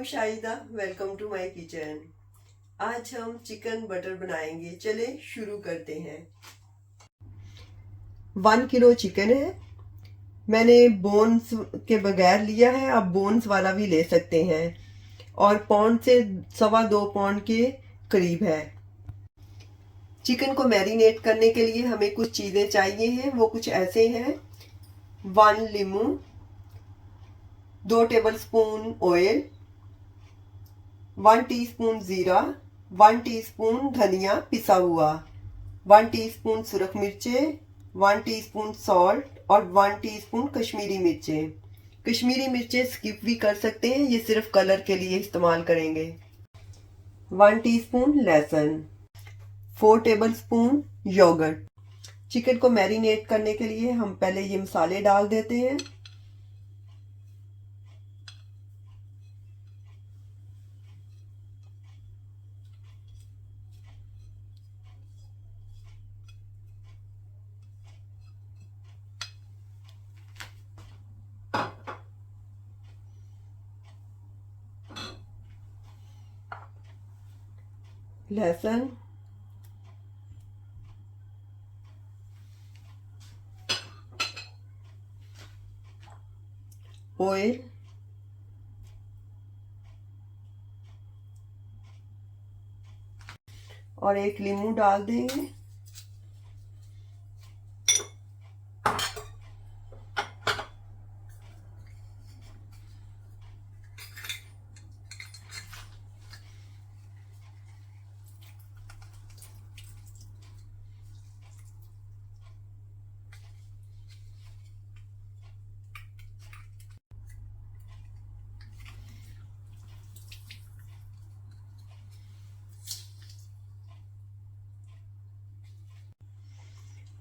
Shahida, welcome to my kitchen. आज हम chicken butter बनाएंगे। चले शुरू करते हैं। 1 किलो चिकन है। मैंने बोन्स के बगैर लिया है, आप बोन्स वाला भी ले सकते हैं। और पौंड से 2.25 पौंड के करीब है। चिकन को मैरिनेट करने के लिए हमें कुछ चीज़ें चाहिए हैं, वो कुछ ऐसे हैं। 1 लीमू, 2 टेबलस्पून ऑयल, 1 टीस्पून जीरा, 1 टीस्पून धनिया पिसा हुआ, 1 टीस्पून सुरख मिर्चें, 1 टीस्पून सॉल्ट और 1 टीस्पून कश्मीरी मिर्चें। कश्मीरी मिर्चें स्किप भी कर सकते हैं, ये सिर्फ कलर के लिए इस्तेमाल करेंगे। 1 टीस्पून लहसुन, 4 टेबलस्पून योगर्ट। चिकन को मैरिनेट करने के लिए हम पहले ये मसाले डाल देते हैं। लहसुन, ऑयल, और 1 लीमू डाल देंगे।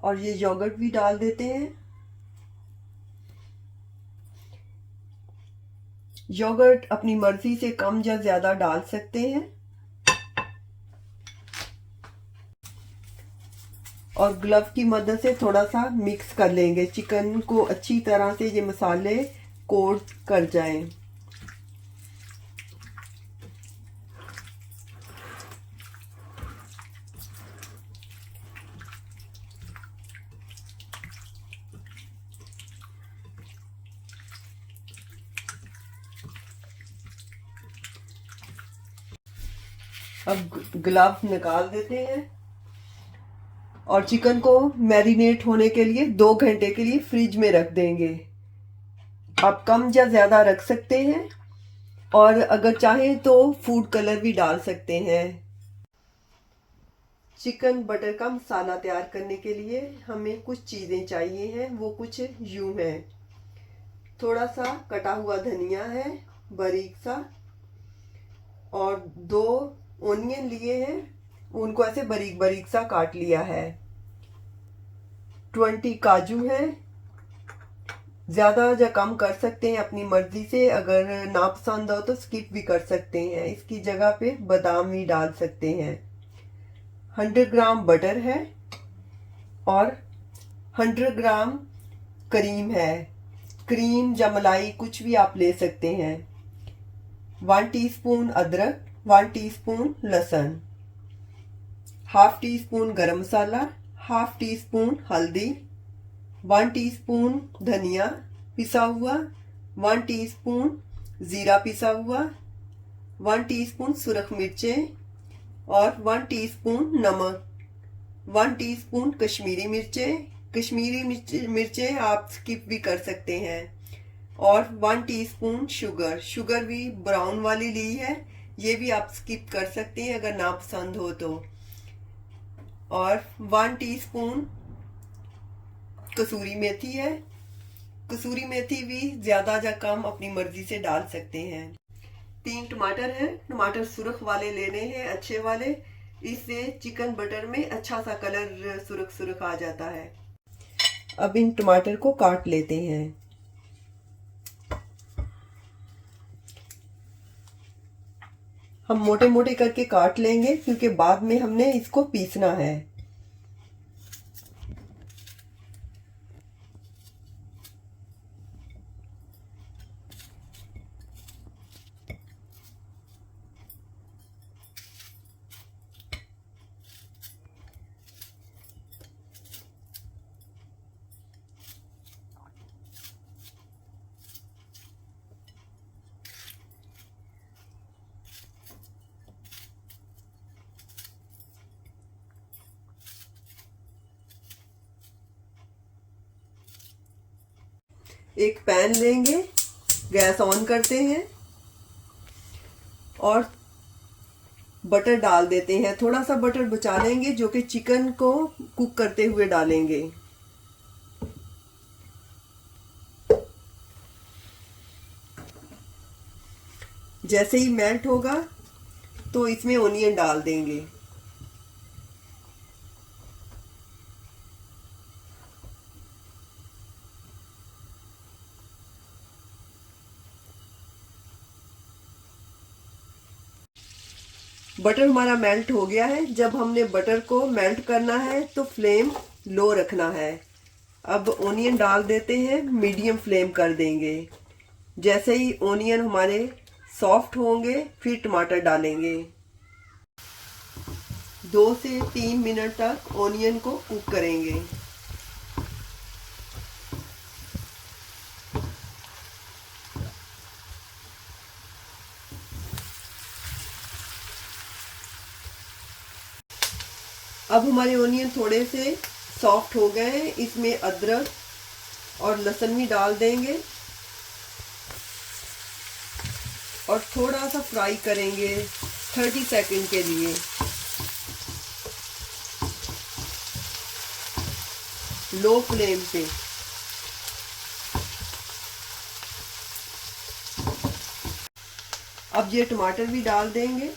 और ये योगर्ट भी डाल देते हैं। योगर्ट अपनी मर्जी से कम या ज्यादा डाल सकते हैं। और ग्लव की मदद से थोड़ा सा मिक्स कर लेंगे, चिकन को अच्छी तरह से ये मसाले कोट कर जाएं। अब ग्लव निकाल देते हैं और चिकन को मैरिनेट होने के लिए 2 घंटे के लिए फ्रिज में रख देंगे। आप कम या ज़्यादा रख सकते हैं और अगर चाहें तो फूड कलर भी डाल सकते हैं। चिकन बटर का मसाला तैयार करने के लिए हमें कुछ चीज़ें चाहिए हैं, वो कुछ यूं हैं। थोड़ा सा कटा हुआ धनिया है, बारीक सा, और 2 ओनियन लिए हैं, उनको ऐसे बारीक बारीक सा काट लिया है। 20 काजू है, ज़्यादा या कम कर सकते हैं अपनी मर्जी से। अगर ना पसंद हो तो स्किप भी कर सकते हैं, इसकी जगह पे बादाम भी डाल सकते हैं। 100 ग्राम बटर है और 100 ग्राम क्रीम है। क्रीम या मलाई कुछ भी आप ले सकते हैं। 1 टीस्पून अदरक, 1 टीस्पून लहसुन, हाफ टी स्पून गरम मसाला, हाफ टी स्पून हल्दी, 1 टीस्पून धनिया पिसा हुआ, 1 टीस्पून जीरा पिसा हुआ, 1 टीस्पून सुरख मिर्चें और 1 टीस्पून नमक, 1 टीस्पून कश्मीरी मिर्चें। कश्मीरी मिर्चें आप स्किप भी कर सकते हैं। और 1 टीस्पून शुगर। शुगर भी ब्राउन वाली ली है, ये भी आप स्किप कर सकते हैं अगर ना पसंद हो तो। और 1 टीस्पून कसूरी मेथी है। कसूरी मेथी भी ज़्यादा या कम अपनी मर्जी से डाल सकते हैं। 3 टमाटर हैं। टमाटर सुर्ख वाले लेने हैं, अच्छे वाले, इससे चिकन बटर में अच्छा सा कलर सुर्ख सुर्ख आ जाता है। अब इन टमाटर को काट लेते हैं। हम मोटे मोटे करके काट लेंगे क्योंकि बाद में हमने इसको पीसना है। एक पैन लेंगे, गैस ऑन करते हैं और बटर डाल देते हैं। थोड़ा सा बटर बचा लेंगे जो कि चिकन को कुक करते हुए डालेंगे। जैसे ही मेल्ट होगा तो इसमें ओनियन डाल देंगे। बटर हमारा मेल्ट हो गया है। जब हमने बटर को मेल्ट करना है तो फ्लेम लो रखना है। अब ओनियन डाल देते हैं, मीडियम फ्लेम कर देंगे। जैसे ही ओनियन हमारे सॉफ्ट होंगे फिर टमाटर डालेंगे। 2 से 3 मिनट तक ओनियन को कुक करेंगे। अब हमारे ओनियन थोड़े से सॉफ्ट हो गए हैं। इसमें अदरक और लहसुन भी डाल देंगे और थोड़ा सा फ्राई करेंगे 30 सेकंड के लिए। लो फ्लेम पे। अब ये टमाटर भी डाल देंगे।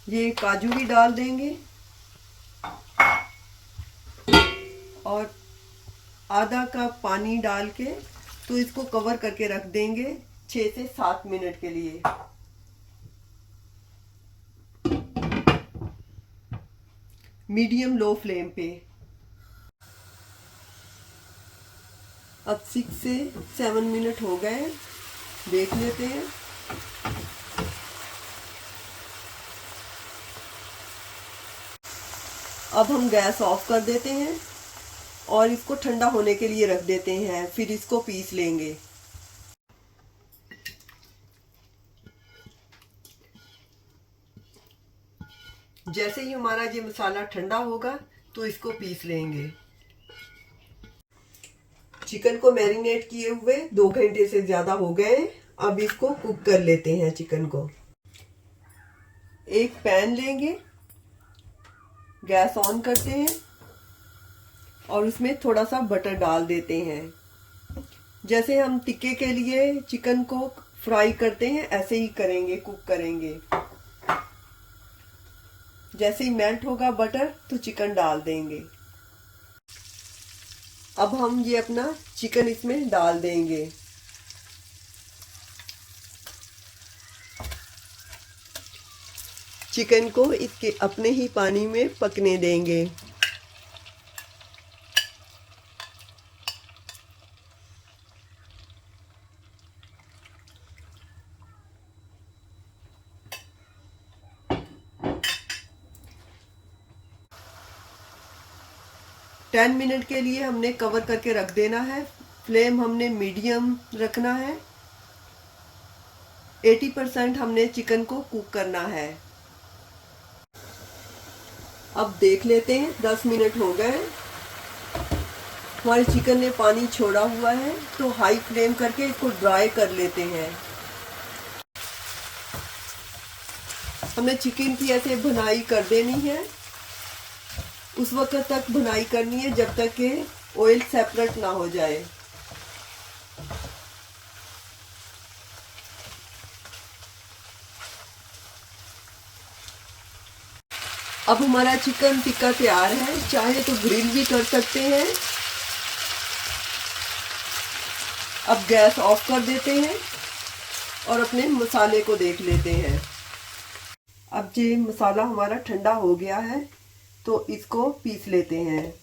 ये काजू भी डाल देंगे और आधा कप पानी डाल के तो इसको कवर करके रख देंगे 6 से 7 मिनट के लिए। मीडियम लो फ्लेम पे। अब 6 से 7 मिनट हो गए, देख लेते हैं। अब हम गैस ऑफ कर देते हैं और इसको ठंडा होने के लिए रख देते हैं, फिर इसको पीस लेंगे। जैसे ही हमारा ये मसाला ठंडा होगा तो इसको पीस लेंगे। चिकन को मैरिनेट किए हुए 2 घंटे से ज्यादा हो गए। अब इसको कुक कर लेते हैं चिकन को। एक पैन लेंगे, गैस ऑन करते हैं और उसमें थोड़ा सा बटर डाल देते हैं। जैसे हम टिक्के के लिए चिकन को फ्राई करते हैं ऐसे ही करेंगे, कुक करेंगे। जैसे ही मेल्ट होगा बटर तो चिकन डाल देंगे। अब हम ये अपना चिकन इसमें डाल देंगे। चिकन को इसके अपने ही पानी में पकने देंगे। टेन मिनट के लिए हमने कवर करके रख देना है। फ्लेम हमने मीडियम रखना है। 80% हमने चिकन को कुक करना है। अब देख लेते हैं, 10 मिनट हो गए। हमारे चिकन ने पानी छोड़ा हुआ है तो हाई फ्लेम करके इसको ड्राई कर लेते हैं। हमने चिकन की ऐसे भुनाई कर देनी है। उस वक्त तक भुनाई करनी है जब तक कि ऑयल सेपरेट ना हो जाए। अब हमारा चिकन टिक्का तैयार है। चाहे तो ग्रिल भी कर सकते हैं। अब गैस ऑफ कर देते हैं और अपने मसाले को देख लेते हैं। अब ये मसाला हमारा ठंडा हो गया है तो इसको पीस लेते हैं।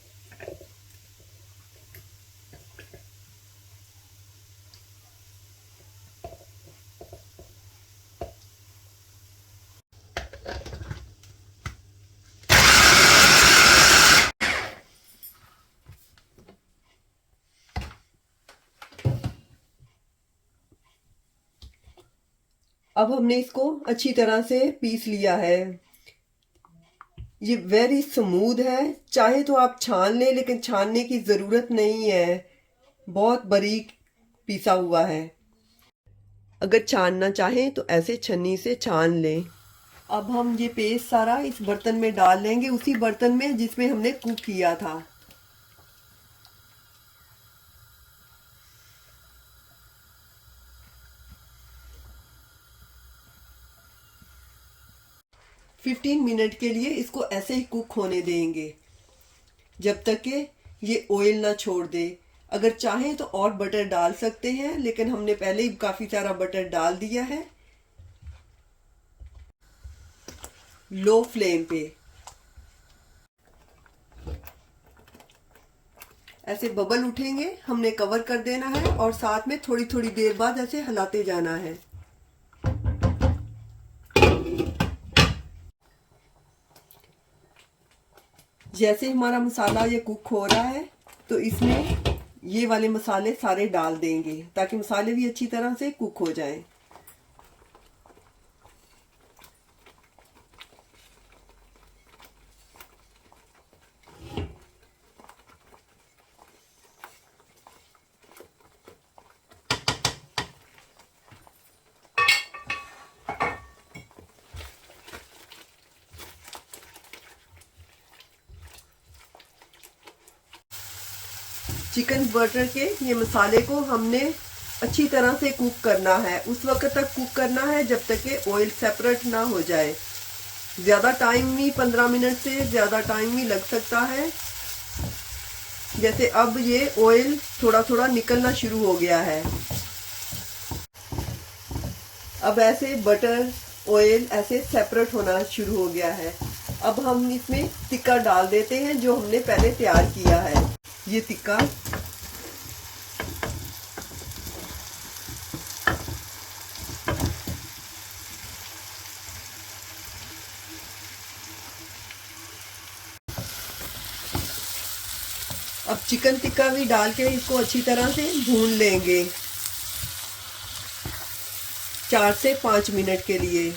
अब हमने इसको अच्छी तरह से पीस लिया है। ये वेरी स्मूथ है। चाहे तो आप छान लें, लेकिन छानने की ज़रूरत नहीं है, बहुत बारीक पीसा हुआ है। अगर छानना चाहें तो ऐसे छन्नी से छान लें। अब हम ये पेस्ट सारा इस बर्तन में डाल लेंगे, उसी बर्तन में जिसमें हमने कुक किया था। फिफ्टीन मिनट के लिए इसको ऐसे ही कुक होने देंगे जब तक कि ये ऑयल ना छोड़ दे। अगर चाहें तो और बटर डाल सकते हैं, लेकिन हमने पहले ही काफ़ी सारा बटर डाल दिया है। लो फ्लेम पे ऐसे बबल उठेंगे, हमने कवर कर देना है और साथ में थोड़ी थोड़ी देर बाद ऐसे हिलाते जाना है। जैसे हमारा मसाला ये कुक हो रहा है तो इसमें ये वाले मसाले सारे डाल देंगे ताकि मसाले भी अच्छी तरह से कुक हो जाएं। चिकन बटर के ये मसाले को हमने अच्छी तरह से कुक करना है। उस वक्त तक कुक करना है जब तक कि ऑयल सेपरेट ना हो जाए। ज़्यादा टाइम भी, 15 मिनट से ज़्यादा टाइम भी लग सकता है। जैसे अब ये ऑयल थोड़ा थोड़ा निकलना शुरू हो गया है। अब ऐसे बटर ऑयल ऐसे सेपरेट होना शुरू हो गया है। अब हम इसमें टिक्का डाल देते हैं जो हमने पहले तैयार किया है। ये टिक्का अब चिकन टिक्का भी डाल के इसको अच्छी तरह से भून लेंगे 4 से 5 मिनट के लिए।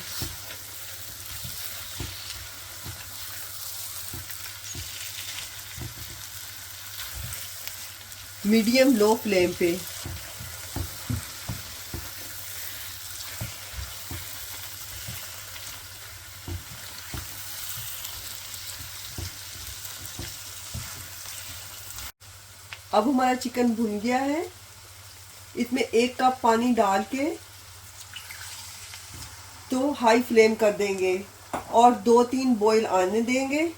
मीडियम लो फ्लेम पे। अब हमारा चिकन भुन गया है। इसमें 1 कप पानी डाल के तो हाई फ्लेम कर देंगे और 2-3 बॉईल आने देंगे।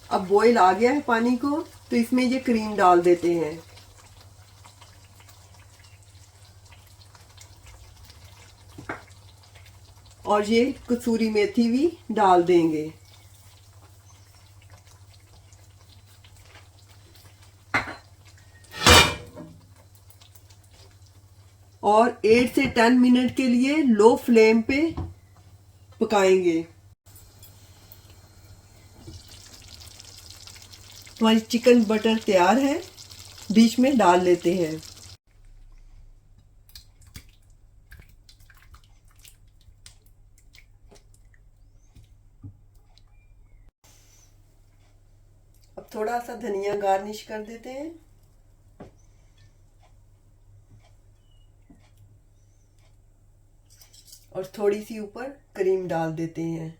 अब बॉईल आ गया है पानी को तो इसमें ये क्रीम डाल देते हैं। और ये कसूरी मेथी भी डाल देंगे। और 8 से 10 मिनट के लिए लो फ्लेम पे पकाएंगे। हमारी चिकन बटर तैयार है, डिश में डाल लेते हैं। अब थोड़ा सा धनिया गार्निश कर देते हैं। और थोड़ी सी ऊपर क्रीम डाल देते हैं।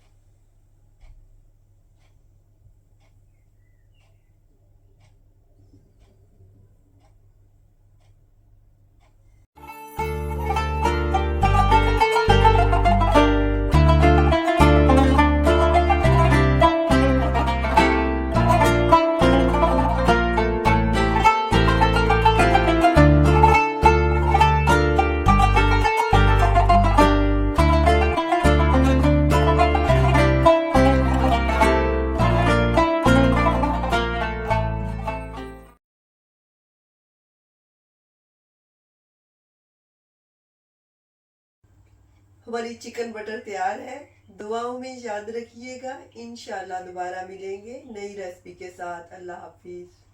हमारी चिकन बटर तैयार है। दुआओं में याद रखिएगा। इंशाल्लाह दोबारा मिलेंगे नई रेसिपी के साथ। अल्लाह हाफिज।